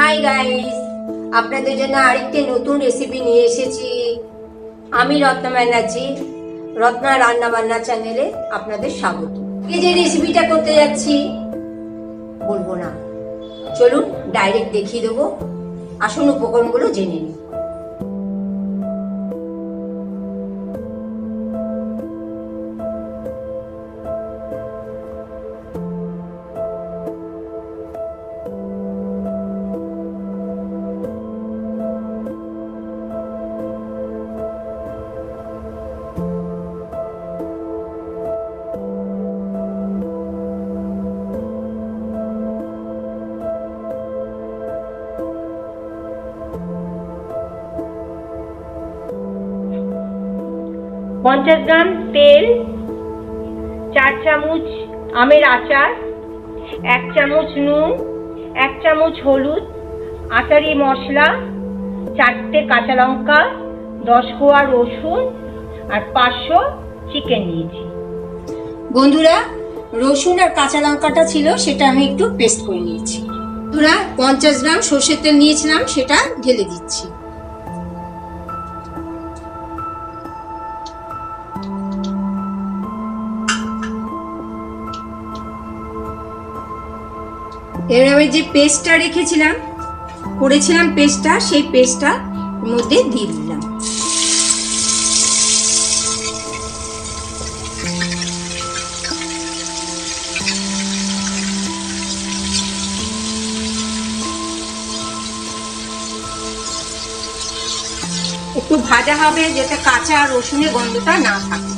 Hi guys, আপনাদের জন্য আরেকটি নতুন রেসিপি নিয়ে এসেছি। আমি রত্না ব্যানার্জি, রত্না রান্না বান্না চ্যানেলে আপনাদের স্বাগত। এই যে রেসিপিটা করতে যাচ্ছি বলবো না, চলুন ডাইরেক্ট দেখিয়ে দেবো। আসুন উপকরণগুলো জেনে নিন। পঞ্চাশ গ্রাম তেল, 4 চামচ আমের আচার, 1 চামচ নুন, 1 চামচ হলুদ, আচারি মশলা, 4টে কাঁচা লঙ্কা, 10 কোয়া রসুন আর 500 চিকেন নিয়েছি। বন্ধুরা, রসুন আর কাঁচা লঙ্কাটা ছিল, সেটা আমি একটু পেস্ট করে নিয়েছি। বন্ধুরা, 50 গ্রাম সর্ষের তেল নিয়েছিলাম, সেটা ঢেলে দিচ্ছি। এবার আমি যে পেস্টটা রেখেছিলাম, করেছিলাম পেস্টটা, সেই পেস্টটা মধ্যে দিয়ে দিলাম। একটু ভাজা হবে, যাতে কাঁচা রসুনের গন্ধটা না থাকে।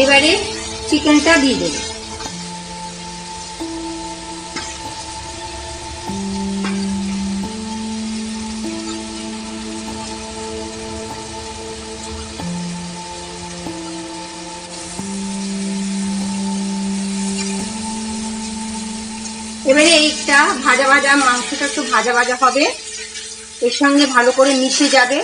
এবারে চিকেনটা দিয়ে দেব। এবারে এইটা ভাজা ভাজা, মাংসটা একটু ভাজা ভাজা হবে, এর সঙ্গে ভালো করে মিশে যাবে।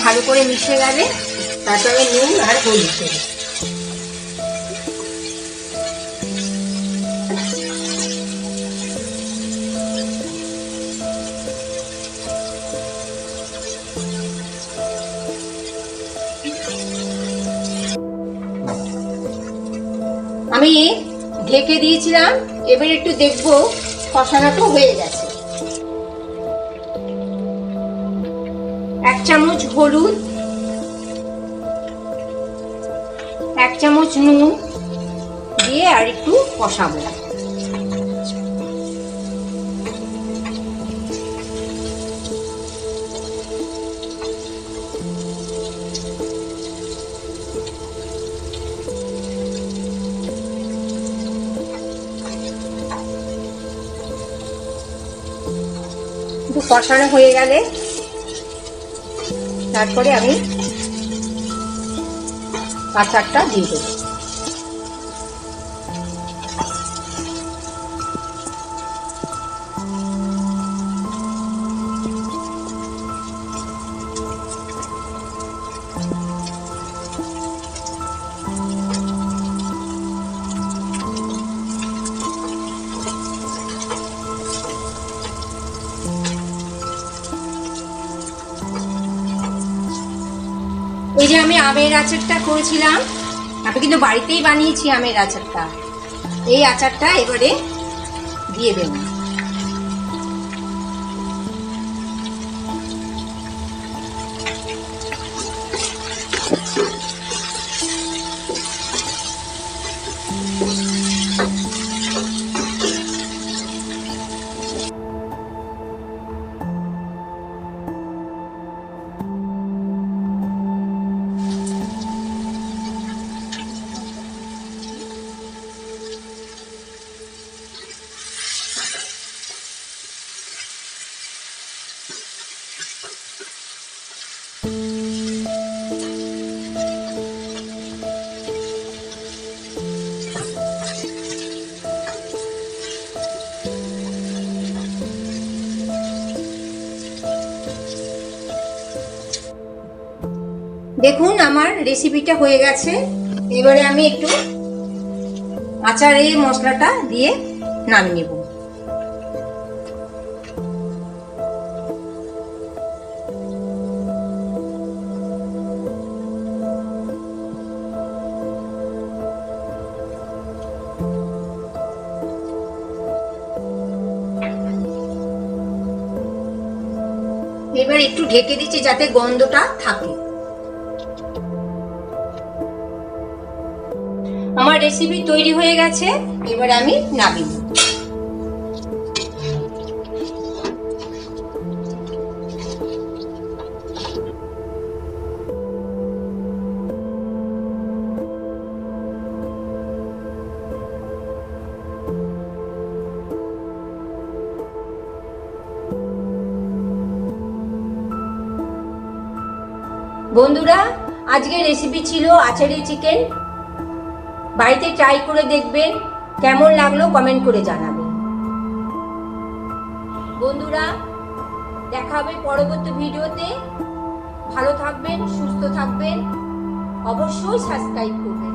ভালো করে মিশে গেলে তারপরে নুন আর হলুদ দেবো। আমি ঢেকে দিয়েছিলাম, এবার একটু দেখবো কষানোটা হয়ে গেছে। 1 চামচ হলুদ, 1 চামচ নুন দিয়ে আর একটু কষাবো। কষানো হয়ে গেলে তারপরে আমি আচারটা দিয়ে দেবো। এই যে আমি আমের আচারটা করেছিলাম, আমি কিন্তু বাড়িতেই বানিয়েছি আমের আচারটা। এই আচারটা এবারে দিয়ে দেব। দেখুন আমার রেসিপিটা হয়ে গেছে। এবারে আমি একটু আচারের মশলাটা দিয়ে নামিয়ে নেব। এবার একটু ঢেকে দিচ্ছি যাতে গন্ধটা থাকে। আমার রেসিপি তৈরি হয়ে গেছে, এবার আমি নামিয়ে দেব। বন্ধুরা, আজকের রেসিপি ছিল আচারি চিকেন। বাড়িতে ট্রাই করে দেখবেন, কেমন লাগলো কমেন্ট করে জানাবেন। বন্ধুরা, দেখা হবে পরবর্তী ভিডিওতে। ভালো থাকবেন, সুস্থ থাকবেন, অবশ্যই সাবস্ক্রাইব করবেন।